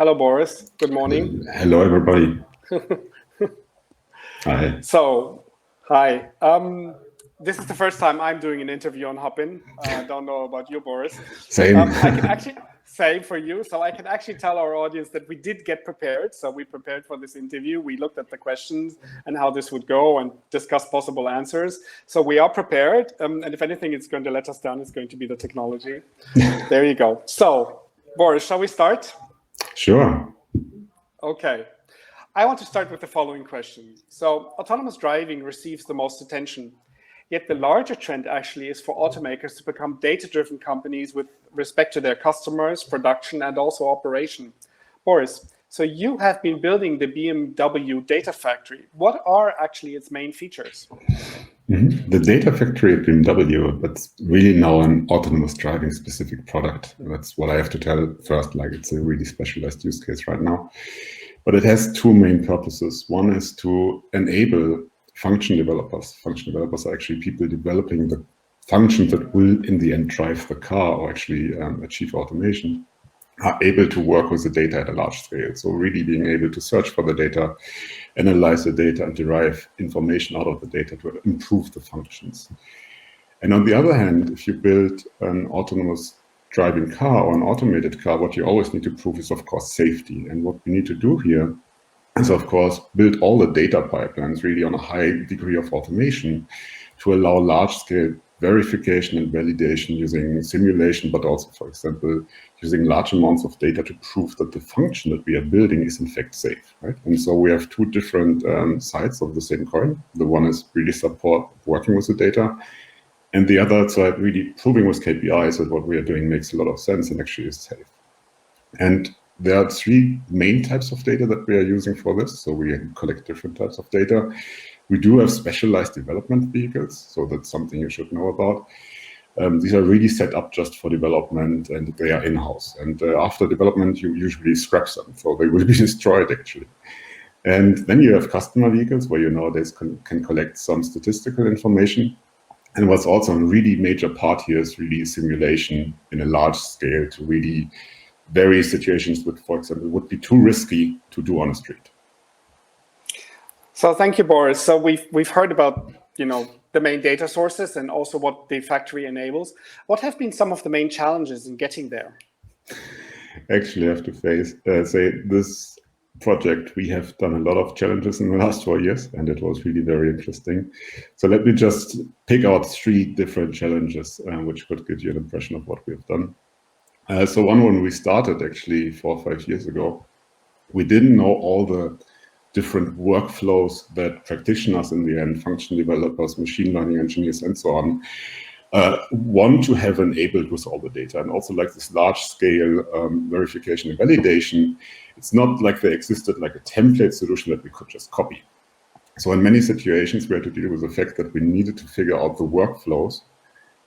Hello, Boris. Good morning. Hello, everybody. Hi. So, hi. This is the first time I'm doing an interview on Hopin. I don't know about you, Boris. Same. I can actually say for you, so I can actually tell our audience that we did get prepared. So we prepared for this interview. We looked at the questions and how this would go and discussed possible answers. So we are prepared. And if anything is going to let us down, it's going to be the technology. There you go. So, Boris, shall we start? Sure. Okay. I want to start with the following question. So autonomous driving receives the most attention, yet the larger trend actually is for automakers to become data-driven companies with respect to their customers, production, and also operation. Boris, so you have been building the BMW Data Factory. What are actually its main features? The Data Factory at BMW, that's really now an autonomous driving specific product. That's what I have to tell first, like it's a really specialized use case right now. But it has two main purposes. One is to enable function developers. Function developers are actually people developing the functions that will in the end drive the car or actually achieve automation, are able to work with the data at a large scale. So really being able to search for the data, analyze the data, and derive information out of the data to improve the functions. And on the other hand, if you build an autonomous driving car or an automated car, what you always need to prove is, of course, safety. And what we need to do here is, of course, build all the data pipelines really on a high degree of automation to allow large-scale verification and validation using simulation, but also, for example, using large amounts of data to prove that the function that we are building is in fact safe, right? And so we have two different sides of the same coin. The one is really support working with the data, and the other side really proving with KPIs that what we are doing makes a lot of sense and actually is safe. And there are three main types of data that we are using for this. So we collect different types of data. We do have specialized development vehicles, so that's something you should know about. These are really set up just for development and they are in-house. And after development, you usually scrap them, so they will be destroyed actually. And then you have customer vehicles where you nowadays can collect some statistical information. And what's also a really major part here is really simulation in a large scale to really vary situations which, for example, would be too risky to do on a street. So thank you, Boris. So we've heard about, the main data sources and also what the factory enables. What have been some of the main challenges in getting there? Actually, I have to say this project, we have done a lot of challenges in the last 4 years, and it was really very interesting. So let me just pick out three different challenges, which could give you an impression of what we have done. So one, when we started actually 4 or 5 years ago, we didn't know all the different workflows that practitioners in the end, function developers, machine learning engineers, and so on, want to have enabled with all the data. And also like this large scale verification and validation, it's not like there existed like a template solution that we could just copy. So in many situations, we had to deal with the fact that we needed to figure out the workflows.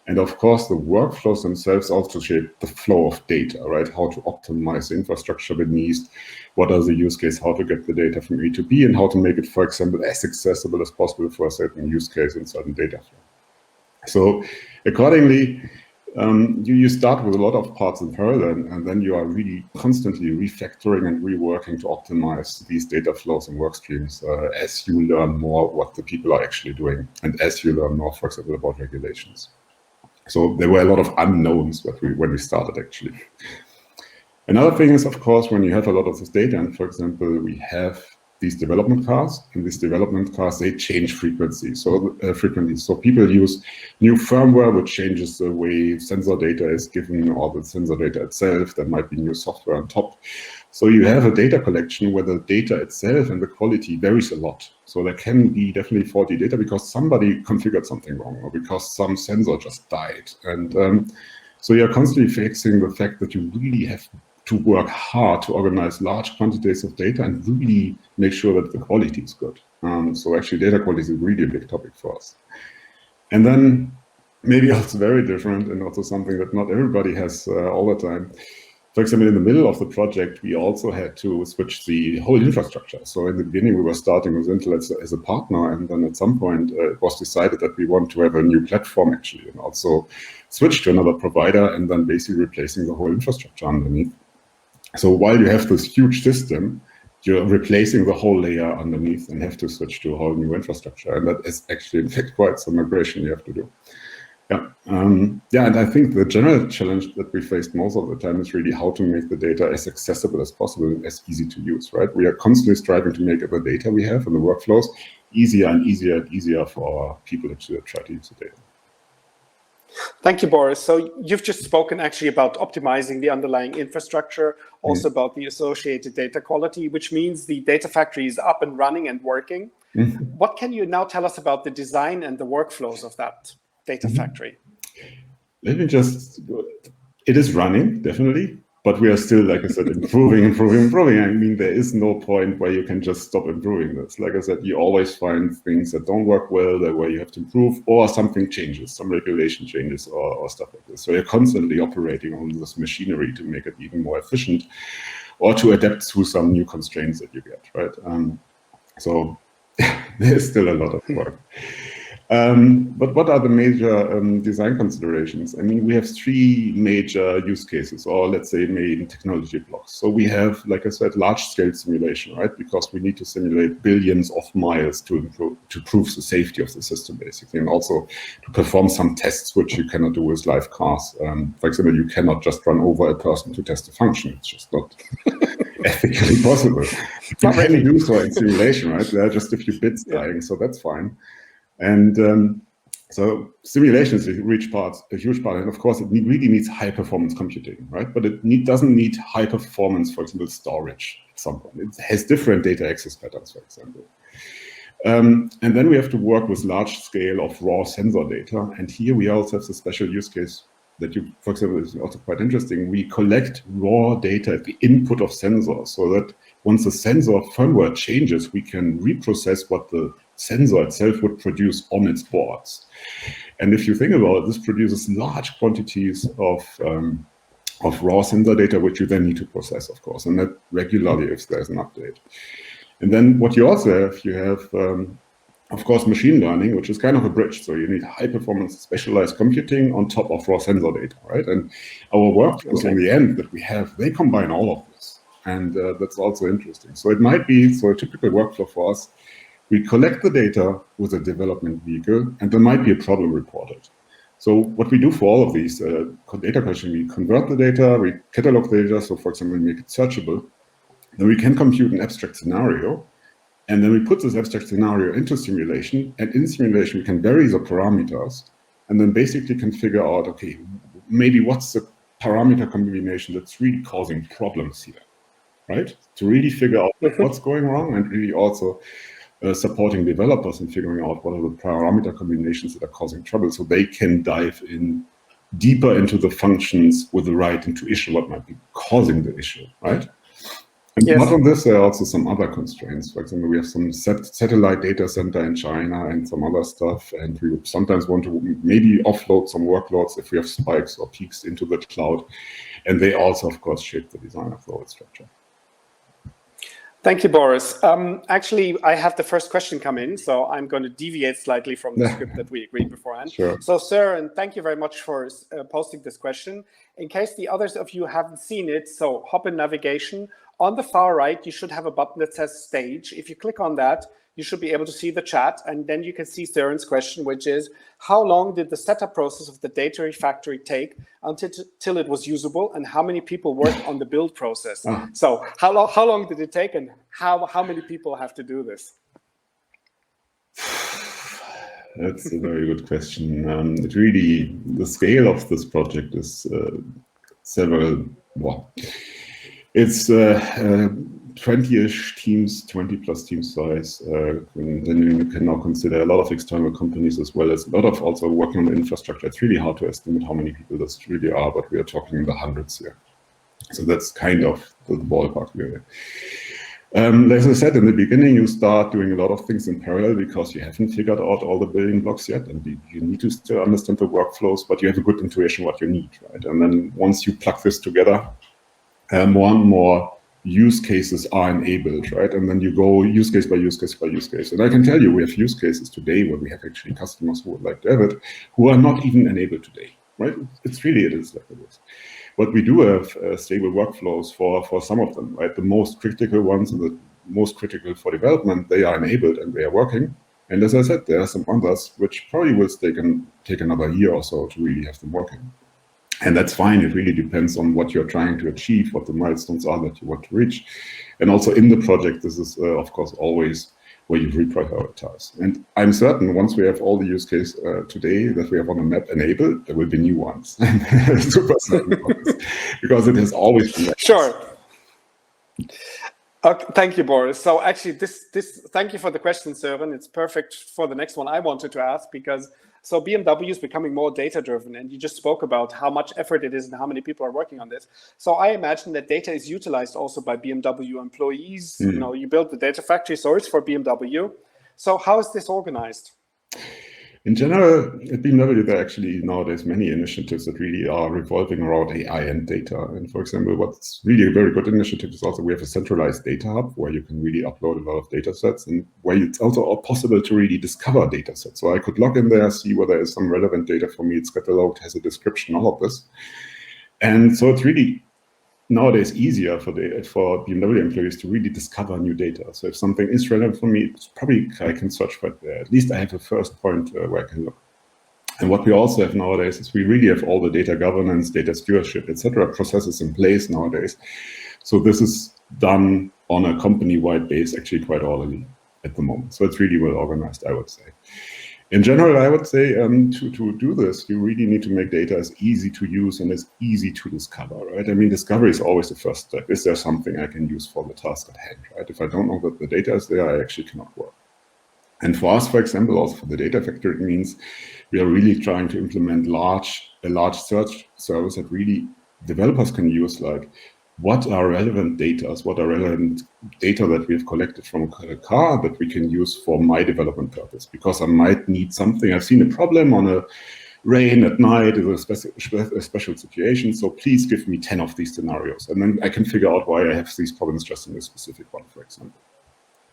And of course, the workflows themselves also shape the flow of data, right? How to optimize the infrastructure beneath, what are the use case, how to get the data from A to B, and how to make it, for example, as accessible as possible for a certain use case in certain data flow. So accordingly, you start with a lot of parts in parallel, and then you are really constantly refactoring and reworking to optimize these data flows and work streams as you learn more what the people are actually doing, and as you learn more, for example, about regulations. So there were a lot of unknowns when we started actually. Another thing is, of course, when you have a lot of this data, and for example, we have these development cars, and these development cars, they change frequently. So people use new firmware, which changes the way sensor data is given, or the sensor data itself. There might be new software on top. So you have a data collection where the data itself and the quality varies a lot. So there can be definitely faulty data because somebody configured something wrong, or because some sensor just died. And so you're constantly facing the fact that you really have to work hard to organize large quantities of data and really make sure that the quality is good. So actually data quality is a really big topic for us. And then maybe also very different, and also something that not everybody has all the time. For example, in the middle of the project, we also had to switch the whole infrastructure. So in the beginning, we were starting with Intel as a partner, and then at some point it was decided that we want to have a new platform actually, and also switch to another provider, and then basically replacing the whole infrastructure underneath. So while you have this huge system, you're replacing the whole layer underneath and have to switch to a whole new infrastructure. And that is actually, in fact, quite some migration you have to do. Yeah, yeah, and I think the general challenge that we faced most of the time is really how to make the data as accessible as possible and as easy to use, right? We are constantly striving to make the data we have and the workflows easier and easier and easier for our people to try to use the data. Thank you, Boris. So you've just spoken actually about optimizing the underlying infrastructure, also about the associated data quality, which means the data factory is up and running and working. What can you now tell us about the design and the workflows of that data factory? Let me just, it is running, definitely, but we are still, like I said, improving. I mean, there is no point where you can just stop improving this. Like I said, you always find things that don't work well, that where you have to improve, or something changes, some regulation changes or stuff like this. So you're constantly operating on this machinery to make it even more efficient or to adapt to some new constraints that you get, right? So there's still a lot of work. But what are the major design considerations? I mean, we have three major use cases, or let's say main technology blocks. So we have, like I said, large-scale simulation, right? Because we need to simulate billions of miles to prove the safety of the system, basically, and also to perform some tests, which you cannot do with live cars. For example, you cannot just run over a person to test a function. It's just not ethically possible. You can do so in simulation, right? There are just a few bits dying, so that's fine. And so simulation is a huge part, and of course it really needs high performance computing, right? But it doesn't need high performance, for example, storage at some point. It has different data access patterns, for example. And then we have to work with large scale of raw sensor data. And here we also have the special use case that you, for example, is also quite interesting. We collect raw data at the input of sensors so that once the sensor firmware changes, we can reprocess what the sensor itself would produce on its boards. And if you think about it, this produces large quantities of raw sensor data, which you then need to process, of course, and that regularly if there's an update. And then what you also have, you have, of course, machine learning, which is kind of a bridge. So you need high performance specialized computing on top of raw sensor data, right? And our workflows in the end that we have, they combine all of this. And that's also interesting. So it might be, so a typical workflow for us, we collect the data with a development vehicle, and there might be a problem reported. So what we do for all of these data collection, we convert the data, we catalog the data, so for example, we make it searchable. Then we can compute an abstract scenario, and then we put this abstract scenario into simulation, and in simulation we can vary the parameters, and then basically can figure out, okay, maybe what's the parameter combination that's really causing problems here, right? To really figure out what's going wrong, and really also supporting developers and figuring out what are the parameter combinations that are causing trouble, so they can dive in deeper into the functions with the right intuition, what might be causing the issue, right? And apart from this, there are also some other constraints. For example, we have some satellite data center in China and some other stuff, and we would sometimes want to maybe offload some workloads if we have spikes or peaks into the cloud, and they also, of course, shape the design of the whole structure. Thank you, Boris. Actually, I have the first question come in, so I'm going to deviate slightly from the script that we agreed beforehand. Sure. So, sir, and thank you very much for posting this question. In case the others of you haven't seen it, so hop in navigation. On the far right, you should have a button that says stage. If you click on that, you should be able to see the chat, and then you can see Søren's question, which is, how long did the setup process of the data factory take until it was usable, and how many people worked on the build process? So how long did it take, and how many people have to do this? That's a very good question. It really, the scale of this project is several, well, it's 20-ish teams, 20+ team size. And then you can now consider a lot of external companies as well as a lot of also working on the infrastructure. It's really hard to estimate how many people this really are, but we are talking in the hundreds here. So that's kind of the ballpark here. As I said in the beginning, you start doing a lot of things in parallel because you haven't figured out all the building blocks yet, and you need to still understand the workflows, but you have a good intuition what you need, right? And then once you plug this together, more and more use cases are enabled, right? And then you go use case by use case by use case. And I can tell you, we have use cases today where we have actually customers who would like to have it, who are not even enabled today, right? It is like it is. But we do have stable workflows for some of them, right? The most critical ones and the most critical for development, they are enabled and they are working. And as I said, there are some others which probably will take another year or so to really have them working. And that's fine. It really depends on what you're trying to achieve, what the milestones are that you want to reach. And also in the project, this is, of course, always where you reprioritize. And I'm certain once we have all the use case today that we have on the map enabled, there will be new ones. Super certain about this, because it has always been like Sure. Okay, thank you, Boris. So actually, thank you for the question, Søren. It's perfect for the next one I wanted to ask, because so BMW is becoming more data-driven, and you just spoke about how much effort it is and how many people are working on this. So I imagine that data is utilized also by BMW employees. You know, you build the data factory, so it's for BMW. So how is this organized? In general, at BMW, there are actually nowadays many initiatives that really are revolving around AI and data. And for example, what's really a very good initiative is also we have a centralized data hub where you can really upload a lot of data sets, and where it's also possible to really discover data sets. So I could log in there, see whether there is some relevant data for me. It's cataloged, has a description, all of this. And so it's really nowadays easier for BMW employees to really discover new data. So if something is relevant for me, it's probably I can search for it there. At least I have a first point where I can look. And what we also have nowadays is we really have all the data governance, data stewardship, etc. processes in place nowadays. So this is done on a company-wide base, actually quite orderly at the moment. So it's really well organized, I would say. In general, I would say to do this, you really need to make data as easy to use and as easy to discover, right? I mean, discovery is always the first step. Is there something I can use for the task at hand, right? If I don't know that the data is there, I actually cannot work. And for us, for example, also for the data factory, it means we are really trying to implement a large search service that really developers can use, like what are relevant data, what are relevant data that we've collected from a car that we can use for my development purpose, because I might need something. I've seen a problem on a rain at night, is a special situation, so please give me 10 of these scenarios, and then I can figure out why I have these problems just in a specific one, for example.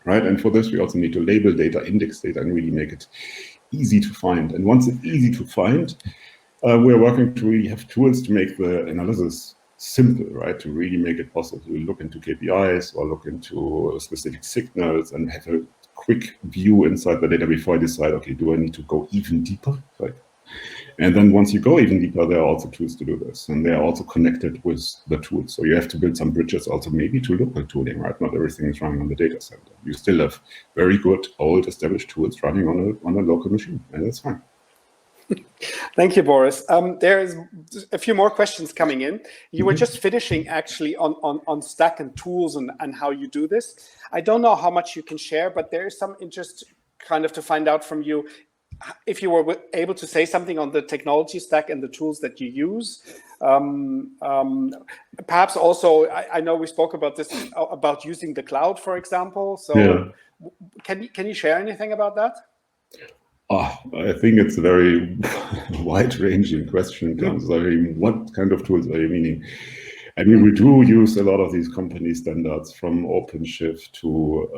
Right, and for this we also need to label data, index data, and really make it easy to find. And once it's easy to find, we're working to really have tools to make the analysis simple, right? To really make it possible to look into KPIs or look into specific signals and have a quick view inside the data before I decide, okay, do I need to go even deeper? Like, and then once you go even deeper, there are also tools to do this, and they are also connected with the tools. So you have to build some bridges also maybe to local tooling, right? Not everything is running on the data center. You still have very good old established tools running on a local machine, and that's fine. Thank you, Boris. There is a few more questions coming in. You were just finishing actually on Stack and tools and how you do this. I don't know how much you can share, but there is some interest kind of to find out from you if you were able to say something on the technology stack and the tools that you use. Perhaps also, I know we spoke about this, about using the cloud, for example. So yeah. Can you share anything about that? I think it's a very wide-ranging question in terms of, I mean, what kind of tools are you meaning? I mean, we do use a lot of these company standards, from OpenShift to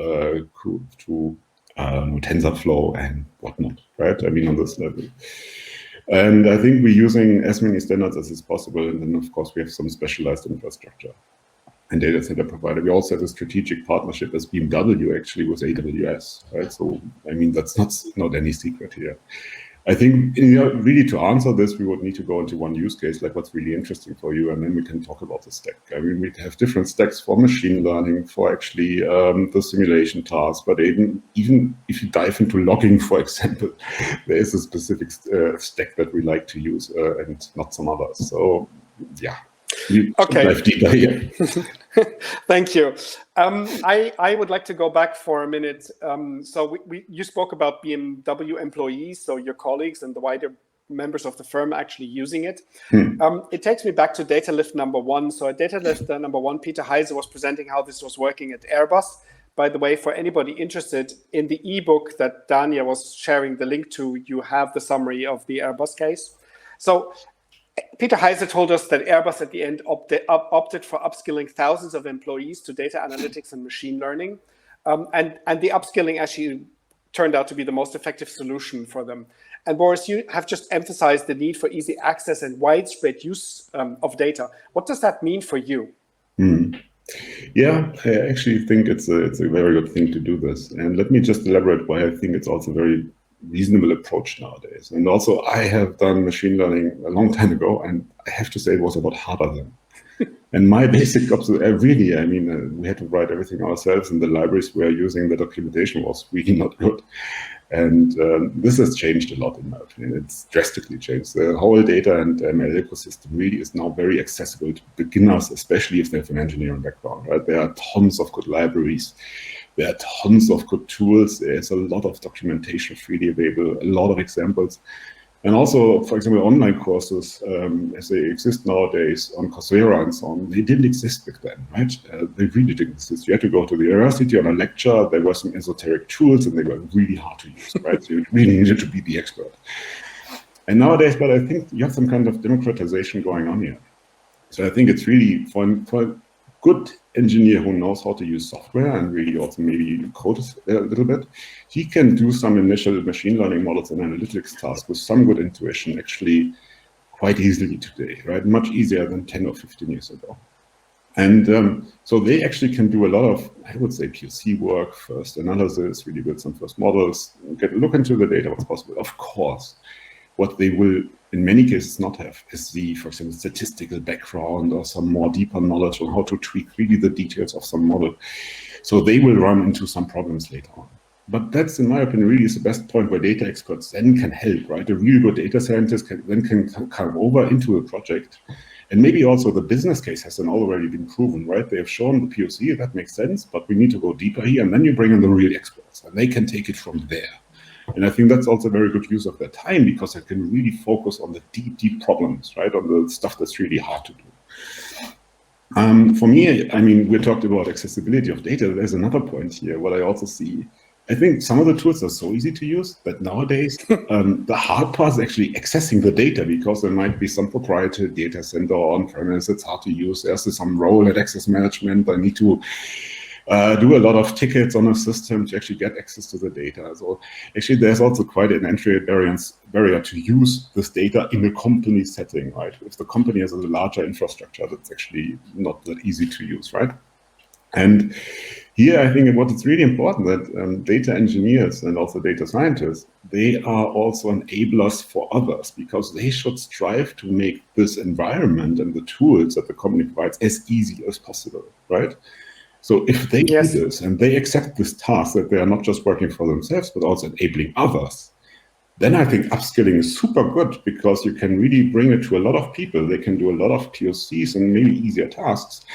TensorFlow and whatnot, right? I mean, on this level. And I think we're using as many standards as is possible. And then, of course, we have some specialized infrastructure and data center provider. We also have a strategic partnership as BMW actually with AWS, right? So, I mean, that's not any secret here. I think, really to answer this, we would need to go into one use case, like what's really interesting for you, and then we can talk about the stack. I mean, we have different stacks for machine learning, for actually the simulation task, but even if you dive into logging, for example, there is a specific stack that we like to use and not some others. So, yeah. Okay. Dive deeper here. Thank you. I would like to go back for a minute. So you spoke about BMW employees, so your colleagues and the wider members of the firm actually using it. It takes me back to datalift number 1. So at datalift number 1, Peter Heise was presenting how this was working at Airbus. By the way, for anybody interested, in the ebook that Dania was sharing the link to, you have the summary of the Airbus case. So Peter Heise told us that Airbus at the end opted for upskilling thousands of employees to data analytics and machine learning. And the upskilling actually turned out to be the most effective solution for them. And Boris, you have just emphasized the need for easy access and widespread use of data. What does that mean for you? Yeah, I actually think it's a very good thing to do this. And let me just elaborate why I think it's also a very reasonable approach nowadays. And also, I have done machine learning a long time ago, and I have to say it was a lot harder then. And my basic really, I mean, we had to write everything ourselves, and the libraries we are using, the documentation was really not good. And this has changed a lot, in my opinion. It's drastically changed. The whole data and ML ecosystem really is now very accessible to beginners, especially if they have an engineering background, right? There are tons of good libraries. There are tons of good tools. There's a lot of documentation freely available, a lot of examples. And also, for example, online courses, as they exist nowadays on Coursera and so on, they didn't exist back then, right? They really didn't exist. You had to go to the university on a lecture. There were some esoteric tools, and they were really hard to use, right? So you really needed to be the expert. And nowadays, but I think you have some kind of democratization going on here. So I think it's really for a good engineer who knows how to use software and really also maybe code a little bit, he can do some initial machine learning models and analytics tasks with some good intuition actually quite easily today, right? Much easier than 10 or 15 years ago. And so they actually can do a lot of, I would say, POC work, first analysis, really build some first models, look into the data, what's possible. Of course, what they will in many cases not have is the, for example, statistical background or some more deeper knowledge on how to tweak really the details of some model. So they will run into some problems later on. But that's, in my opinion, really is the best point where data experts then can help, right? A really good data scientist can come over into a project. And maybe also the business case has then already been proven, right? They have shown the POC, that makes sense, but we need to go deeper here. And then you bring in the real experts, and they can take it from there. And I think that's also a very good use of their time, because they can really focus on the deep problems, right? On the stuff that's really hard to do. For me, I mean, we talked about accessibility of data. There's another point here, what I also see. I think some of the tools are so easy to use that nowadays the hard part is actually accessing the data, because there might be some proprietary data center on-premise. It's hard to use. There's some role at access management. I need to do a lot of tickets on a system to actually get access to the data. So actually, there's also quite an entry barrier to use this data in a company setting, right? If the company has a larger infrastructure, that's actually not that easy to use, right? And here, I think what is really important that data engineers and also data scientists, they are also enablers for others, because they should strive to make this environment and the tools that the company provides as easy as possible, right? So if they do this and they accept this task, that they are not just working for themselves, but also enabling others, then I think upskilling is super good, because you can really bring it to a lot of people. They can do a lot of POCs and maybe easier tasks.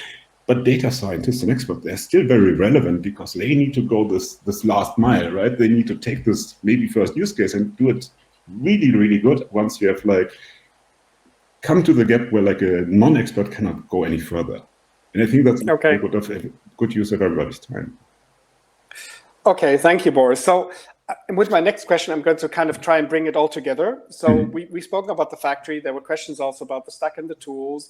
But data scientists and experts, they're still very relevant, because they need to go this last mile, right? They need to take this maybe first use case and do it really good once you have like come to the gap where like a non-expert cannot go any further. And I think that's a good use of everybody's time. Okay, thank you, Boris. So with my next question, I'm going to kind of try and bring it all together. So we spoke about the factory. There were questions also about the stack and the tools.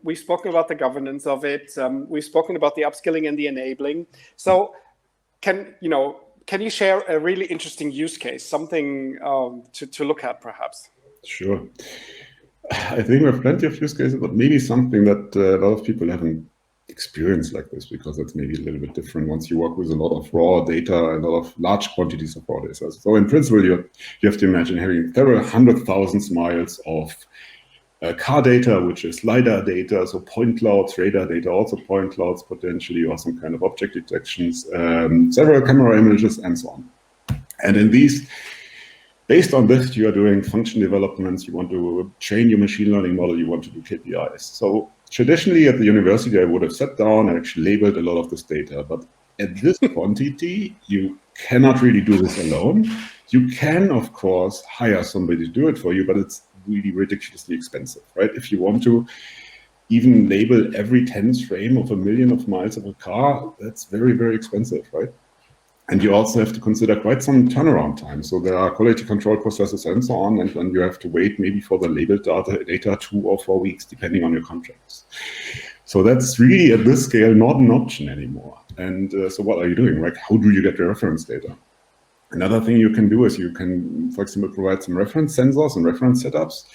We've spoken about the governance of it. We've spoken about the upskilling and the enabling. So can you share a really interesting use case, something to look at perhaps? Sure. I think we have plenty of use cases, but maybe something that a lot of people haven't experienced like this, because it's maybe a little bit different once you work with a lot of raw data and a lot of large quantities of raw data. So in principle, you have to imagine having several 100,000 miles of car data, which is LiDAR data, so point clouds, radar data, also point clouds potentially, or some kind of object detections, several camera images, and so on. And in these, based on this, you are doing function developments, you want to train your machine learning model, you want to do KPIs. So traditionally at the university, I would have sat down and actually labeled a lot of this data, but at this quantity, you cannot really do this alone. You can, of course, hire somebody to do it for you, but it's really ridiculously expensive, right? If you want to even label every 10th frame of 1 million of miles of a car, that's very expensive, right? And you also have to consider quite some turnaround time. So there are quality control processes and so on, and then you have to wait maybe for the labeled data 2 or 4 weeks, depending on your contracts. So that's really at this scale not an option anymore. And so what are you doing, right? How do you get the reference data? Another thing you can do is you can, for example, provide some reference sensors and reference setups.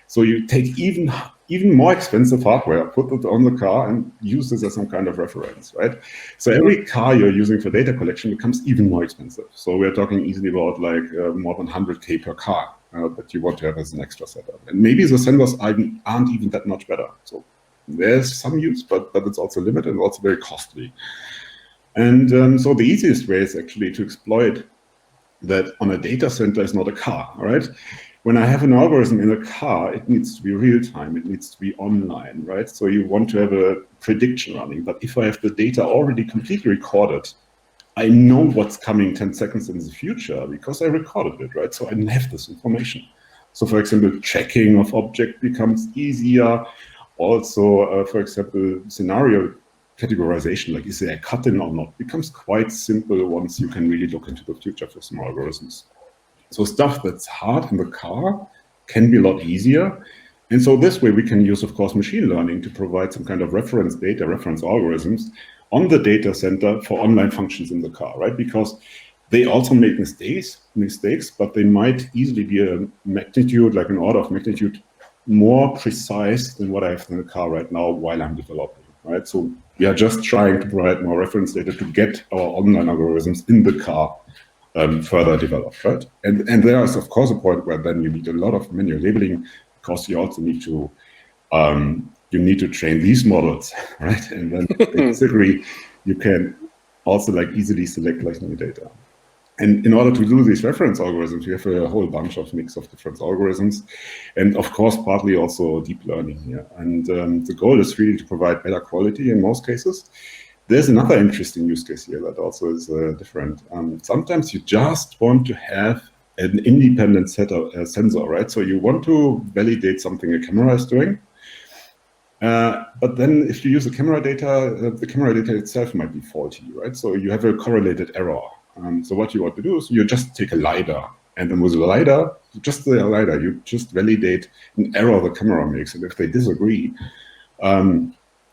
So you take even more expensive hardware, put it on the car, and use this as some kind of reference, right? So every car you're using for data collection becomes even more expensive. So we're talking easily about like more than 100K per car that you want to have as an extra setup. And maybe the sensors aren't even that much better. So there's some use, but it's also limited and also very costly. And so the easiest way is actually to exploit that on a data center is not a car, right? When I have an algorithm in a car, it needs to be real time, it needs to be online, right? So you want to have a prediction running, but if I have the data already completely recorded, I know what's coming 10 seconds in the future because I recorded it, right? So I have this information. So for example, tracking of object becomes easier. Also, for example, scenario categorization, like is there a cut-in or not, becomes quite simple once you can really look into the future for some algorithms. So stuff that's hard in the car can be a lot easier. And so this way we can use, of course, machine learning to provide some kind of reference data, reference algorithms on the data center for online functions in the car, right? Because they also make mistakes, but they might easily be a magnitude, like an order of magnitude, more precise than what I have in the car right now while I'm developing, right? So we are just trying to provide more reference data to get our online algorithms in the car further developed, right? And there is, of course, a point where then you need a lot of manual labeling because you also need to train these models, right? And then basically you can also like easily select like new data. And in order to do these reference algorithms, we have a whole bunch of mix of different algorithms. And of course, partly also deep learning here. And the goal is really to provide better quality in most cases. There's another interesting use case here that also is different. Sometimes you just want to have an independent sensor, right? So you want to validate something a camera is doing. But then if you use the camera data itself might be faulty, right? So you have a correlated error. So what you want to do is you just take a LiDAR, and then with the LiDAR, you just validate an error the camera makes. And if they disagree,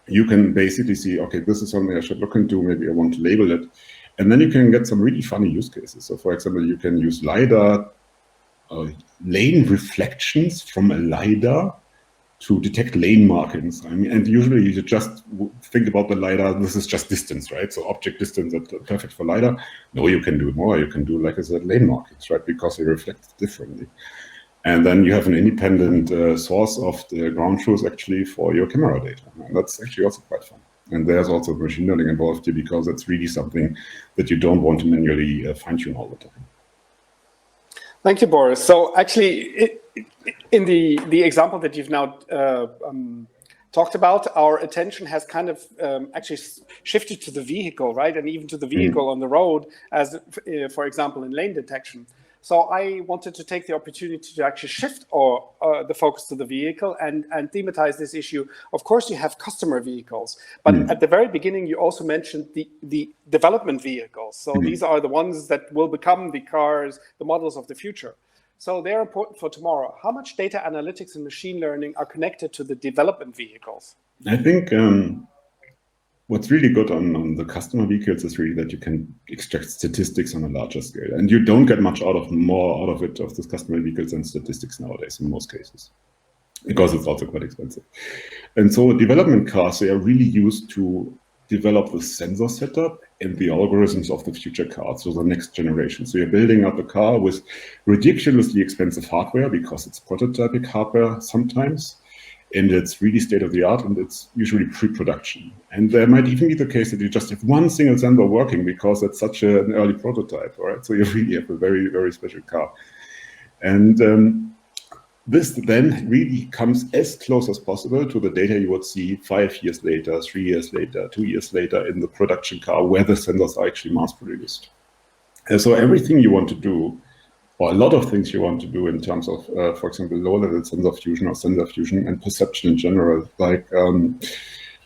you can basically see, okay, this is something I should look into, maybe I want to label it. And then you can get some really funny use cases. So for example, you can use LiDAR lane reflections from a LiDAR to detect lane markings. I mean, and usually you just think about the LiDAR, this is just distance, right? So object distance, that's perfect for LiDAR. No, you can do more. You can do, like I said, lane markings, right? Because they reflect differently. And then you have an independent source of the ground truth actually for your camera data. And that's actually also quite fun. And there's also machine learning involved here because it's really something that you don't want to manually fine-tune all the time. Thank you, Boris. So actually, in the example that you've now talked about, our attention has kind of actually shifted to the vehicle, right? And even to the vehicle on the road, as for example, in lane detection. So I wanted to take the opportunity to actually shift the focus to the vehicle and thematize this issue. Of course, you have customer vehicles, but at the very beginning, you also mentioned the development vehicles. So these are the ones that will become the cars, the models of the future. So they're important for tomorrow. How much data analytics and machine learning are connected to the development vehicles? I think what's really good on the customer vehicles is really that you can extract statistics on a larger scale. And you don't get much more out of this customer vehicles than statistics nowadays in most cases, because it's also quite expensive. And so development cars, they are really used to develop the sensor setup and the algorithms of the future cars, so the next generation. So you're building up a car with ridiculously expensive hardware because it's prototypic hardware sometimes, and it's really state-of-the-art, and it's usually pre-production. And there might even be the case that you just have one single sensor working because it's such an early prototype, all right? So you really have a very, very special car. And this then really comes as close as possible to the data you would see 5 years later, 3 years later, 2 years later in the production car where the sensors are actually mass-produced. And so everything you want to do, or a lot of things you want to do in terms of, for example, low-level sensor fusion or sensor fusion and perception in general, like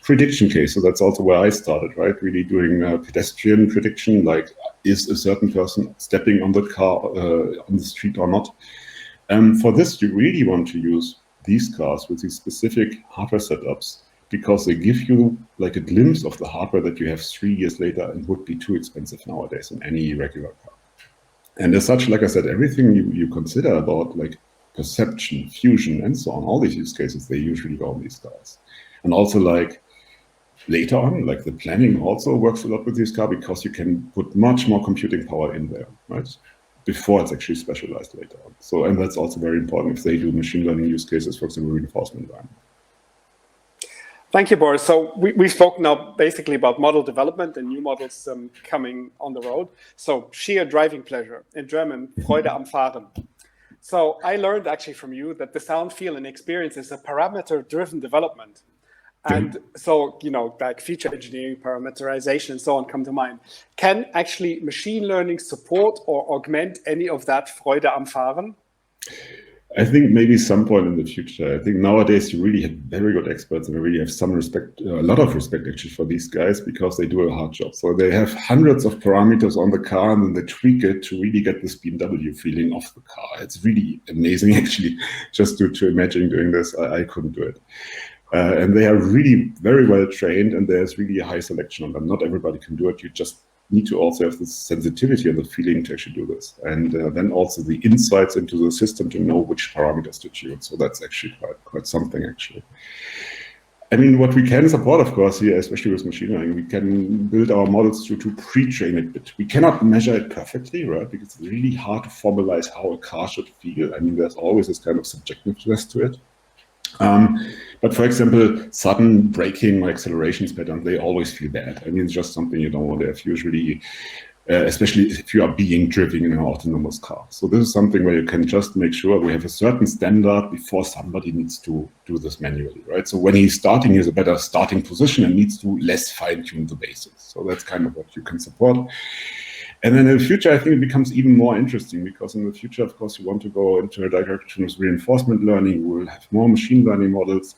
prediction case. So that's also where I started, right? Really doing pedestrian prediction, like is a certain person stepping on the car, on the street or not? For this, you really want to use these cars with these specific hardware setups because they give you like a glimpse of the hardware that you have 3 years later and would be too expensive nowadays in any regular car. And as such, like I said, everything you consider about like perception, fusion, and so on, all these use cases, they usually go on these cars. And also like later on, like the planning also works a lot with this car because you can put much more computing power in there, right? Before it's actually specialized later on. So, and that's also very important if they do machine learning use cases, for example, reinforcement learning. Thank you, Boris. So we spoke now basically about model development and new models coming on the road. So sheer driving pleasure, in German, Freude am Fahren. So I learned actually from you that the sound, feel, and experience is a parameter-driven development. And so, you know, like feature engineering, parameterization, and so on come to mind. Can actually machine learning support or augment any of that Freude am Fahren? I think maybe some point in the future. I think nowadays you really have very good experts and I really have some respect, a lot of respect actually for these guys because they do a hard job. So they have hundreds of parameters on the car and then they tweak it to really get this BMW feeling of the car. It's really amazing actually, just to imagine doing this. I couldn't do it. And they are really very well trained and there's really a high selection on them. Not everybody can do it. You just need to also have the sensitivity and the feeling to actually do this. And then also the insights into the system to know which parameters to tune. So that's actually quite something actually. I mean, what we can support, of course, here, especially with machine learning, we can build our models to pre-train it, but we cannot measure it perfectly, right? Because it's really hard to formalize how a car should feel. I mean, there's always this kind of subjectiveness to it. But for example, sudden braking or accelerations patterns, they always feel bad. I mean, it's just something you don't want to have usually, especially if you are being driven in an autonomous car. So this is something where you can just make sure we have a certain standard before somebody needs to do this manually, right? So when he's starting, he has a better starting position and needs to less fine-tune the basics. So that's kind of what you can support. And then in the future, I think it becomes even more interesting because in the future, of course, you want to go into a direction of reinforcement learning. We'll have more machine learning models.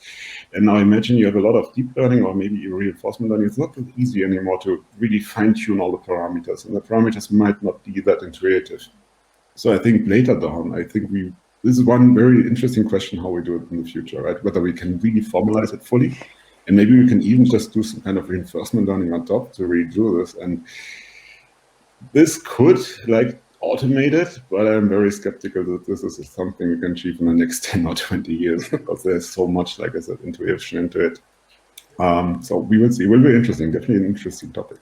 And now imagine you have a lot of deep learning or maybe reinforcement learning. It's not that easy anymore to really fine tune all the parameters. And the parameters might not be that intuitive. So I think later down, I think this is one very interesting question, how we do it in the future, right? Whether we can really formalize it fully. And maybe we can even just do some kind of reinforcement learning on top to really do this. And this could like automate it, but I'm very skeptical that this is something we can achieve in the next 10 or 20 years because there's so much, like I said, intuition into it. So we will see. It will be interesting, definitely an interesting topic.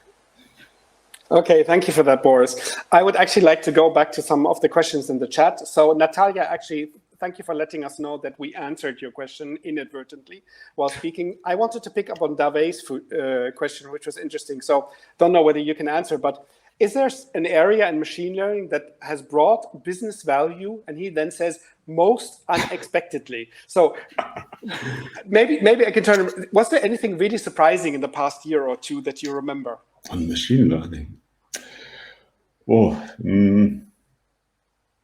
Okay, thank you for that, Boris. I would actually like to go back to some of the questions in the chat. So Natalia, actually, thank you for letting us know that we answered your question inadvertently while speaking. I wanted to pick up on Dave's question, which was interesting. So don't know whether you can answer, but is there an area in machine learning that has brought business value? And he then says, most unexpectedly. So maybe I can turn. Was there anything really surprising in the past year or two that you remember? On machine learning? Oh,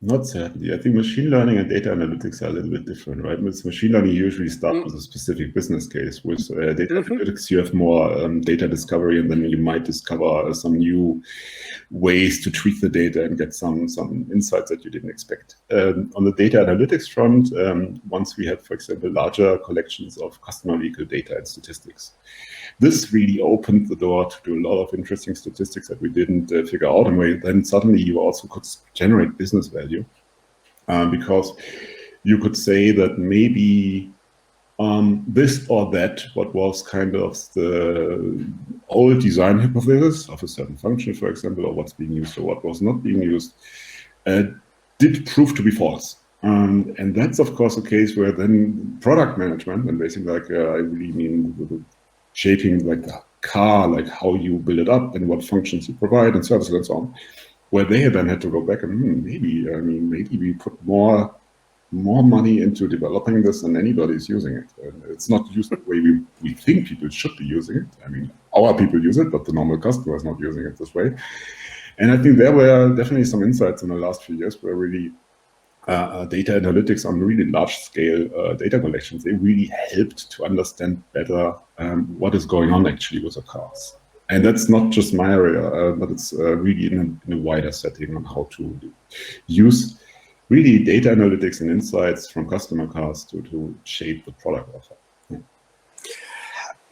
not certainly. I think machine learning and data analytics are a little bit different, right? With machine learning, you usually start with a specific business case. With data analytics, you have more data discovery, and then you might discover some new ways to tweak the data and get some insights that you didn't expect. On the data analytics front, once we had, for example, larger collections of customer vehicle data and statistics, this really opened the door to do a lot of interesting statistics that we didn't figure out. And then suddenly you also could generate business value because you could say that maybe this or that, what was kind of the old design hypothesis of a certain function, for example, or what's being used or what was not being used, did prove to be false. And that's, of course, a case where then product management, and basically like I really mean shaping like the car, like how you build it up and what functions you provide and services and so on, where they then had to go back and maybe we put more money into developing this than anybody's using it. And it's not used the way we think people should be using it. I mean, our people use it, but the normal customer is not using it this way. And I think there were definitely some insights in the last few years where really data analytics on really large scale data collections, they really helped to understand better what is going on actually with the cars. And that's not just my area, but it's really in a wider setting on how to use really data analytics and insights from customer cars to shape the product offer. Yeah.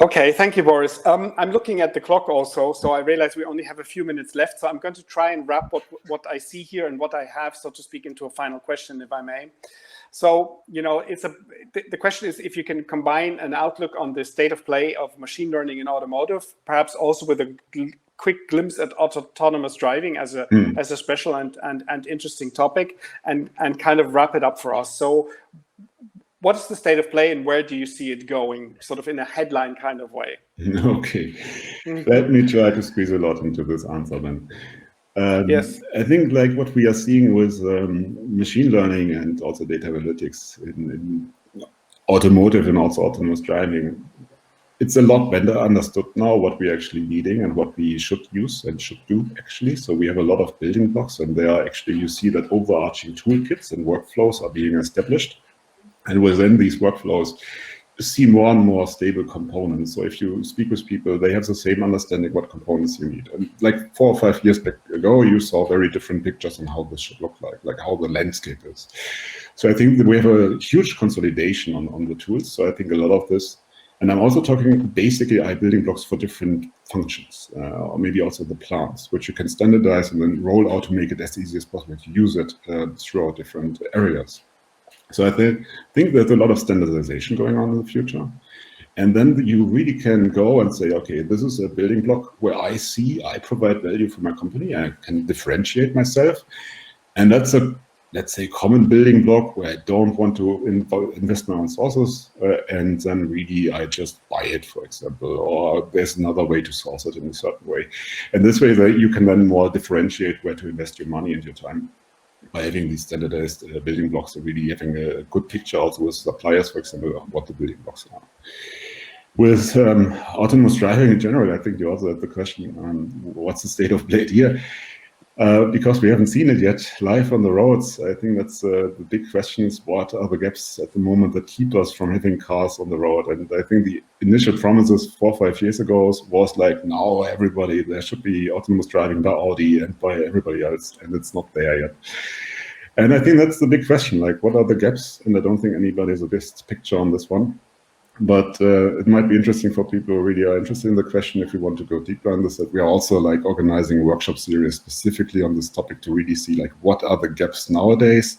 Okay, thank you, Boris. I'm looking at the clock also, so I realize we only have a few minutes left. So I'm going to try and wrap what I see here and what I have, so to speak, into a final question, if I may. So, the question is if you can combine an outlook on the state of play of machine learning in automotive, perhaps also with a quick glimpse at autonomous driving as a special and interesting topic, and kind of wrap it up for us. So, what is the state of play and where do you see it going, sort of in a headline kind of way? Okay, let me try to squeeze a lot into this answer then. Yes. I think like what we are seeing with machine learning and also data analytics in automotive and also autonomous driving, it's a lot better understood now what we're actually needing and what we should use and should do actually. So we have a lot of building blocks, and there are actually, you see that overarching toolkits and workflows are being established. And within these workflows, you see more and more stable components. So if you speak with people, they have the same understanding what components you need. And like 4 or 5 years back ago, you saw very different pictures on how this should look like how the landscape is. So I think that we have a huge consolidation on the tools. So I think a lot of this, and I'm also talking basically building blocks for different functions, or maybe also the plants, which you can standardize and then roll out to make it as easy as possible to use it throughout different areas. So I think there's a lot of standardization going on in the future. And then you really can go and say, okay, this is a building block where I provide value for my company. I can differentiate myself. And that's a, let's say, common building block where I don't want to invest my own sources. And then really I just buy it, for example, or there's another way to source it in a certain way. And this way that you can then more differentiate where to invest your money and your time, by having these standardized building blocks and really having a good picture also with suppliers, for example, of what the building blocks are. With autonomous driving in general, I think you also had the question, what's the state of play here? Because we haven't seen it yet live on the roads. I think that's the big question is what are the gaps at the moment that keep us from having cars on the road? And I think the initial promises 4 or 5 years ago was like, now there should be autonomous driving by Audi and by everybody else, and it's not there yet. And I think that's the big question, like what are the gaps? And I don't think anybody has the best picture on this one. But it might be interesting for people who really are interested in the question, if you want to go deeper on this, that we are also like organizing a workshop series specifically on this topic to really see like what are the gaps nowadays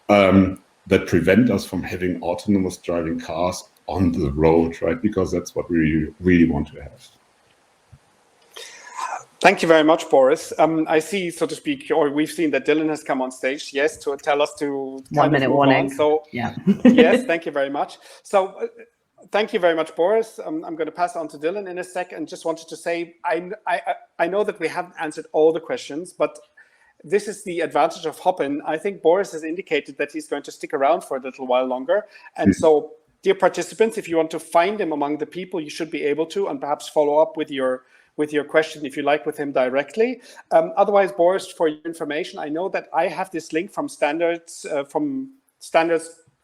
that prevent us from having autonomous driving cars on the road, right? Because that's what we really want to have. Thank you very much, Boris. I see, so to speak, or we've seen that Dylan has come on stage, yes, to tell us to 1 minute warning. So, yeah. Yes, thank you very much. So, thank you very much, Boris. I'm going to pass on to Dylan in a sec, and just wanted to say, I know that we haven't answered all the questions, but this is the advantage of Hopin. I think Boris has indicated that he's going to stick around for a little while longer, and so, dear participants, if you want to find him among the people, you should be able to, and perhaps follow up with your question, if you like, with him directly. Otherwise, Boris, for your information, I know that I have this link from Standards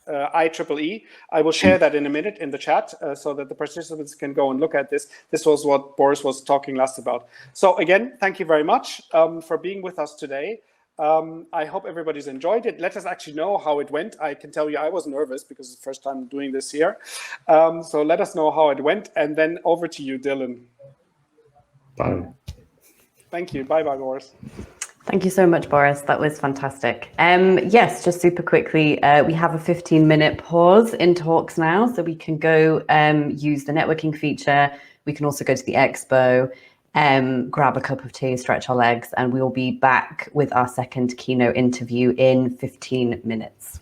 IEEE. I will share that in a minute in the chat so that the participants can go and look at this. This was what Boris was talking last about. So again, thank you very much for being with us today. I hope everybody's enjoyed it. Let us actually know how it went. I can tell you I was nervous because it's the first time doing this here. So let us know how it went. And then over to you, Dylan. Bye. Thank you. Bye-bye, Boris. Thank you so much, Boris. That was fantastic. Yes, just super quickly, we have a 15-minute pause in talks now, so we can go use the networking feature. We can also go to the expo, grab a cup of tea, stretch our legs, and we will be back with our second keynote interview in 15 minutes.